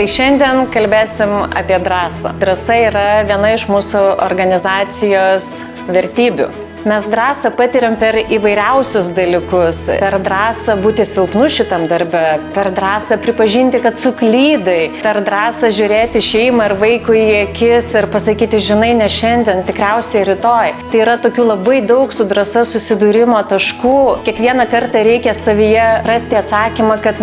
Tai šiandien kalbėsim apie drąsą. Drąsa yra viena iš mūsų organizacijos vertybių. Mes drąsą patiriam per įvairiausius dalykus. Per drąsą būti silpnu šitam darbe, per drąsą pripažinti, kad suklydai, per drąsą žiūrėti šeimą ir vaikui į akis ir pasakyti, žinai, ne šiandien, tikriausiai rytoj. Tai yra tokių labai daug su drąsa susidūrimo taškų. Kiekvieną kartą reikia savyje rasti atsakymą, kad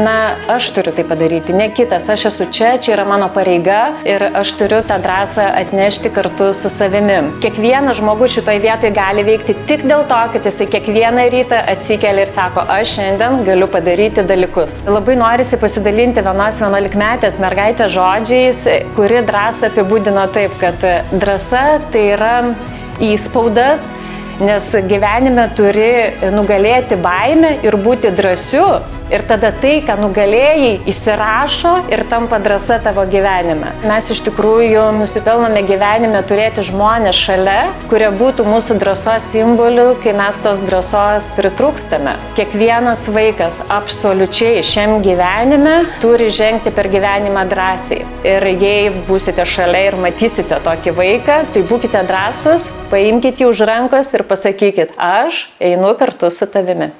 aš turiu tai padaryti, ne kitas, aš esu čia yra mano pareiga ir aš turiu tą drąsą atnešti kartu su savimi. Kiekvienas žmogus šitoj vietoje gali veikti tik dėl to, kad jisai kiekvieną rytą atsikelia ir sako, aš šiandien galiu padaryti dalykus. Labai norisi pasidalinti vienos 11-metės mergaitės žodžiais, kuri drąsą apibūdino taip, kad drąsa tai yra įspaudas, nes gyvenime turi nugalėti baimę ir būti drąsiu. Ir tada tai, ką nugalėjai, įsirašo ir tampa drąsa tavo gyvenime. Mes iš tikrųjų nusipelnome gyvenime turėti žmonės šalia, kurie būtų mūsų drąsos simboliu, kai mes tos drąsos pritrūkstame. Kiekvienas vaikas absoliučiai šiam gyvenime turi žengti per gyvenimą drąsiai. Ir jei būsite šalia ir matysite tokį vaiką, tai būkite drąsūs, paimkite jį už rankos ir pasakykit, aš einu kartu su tavimi.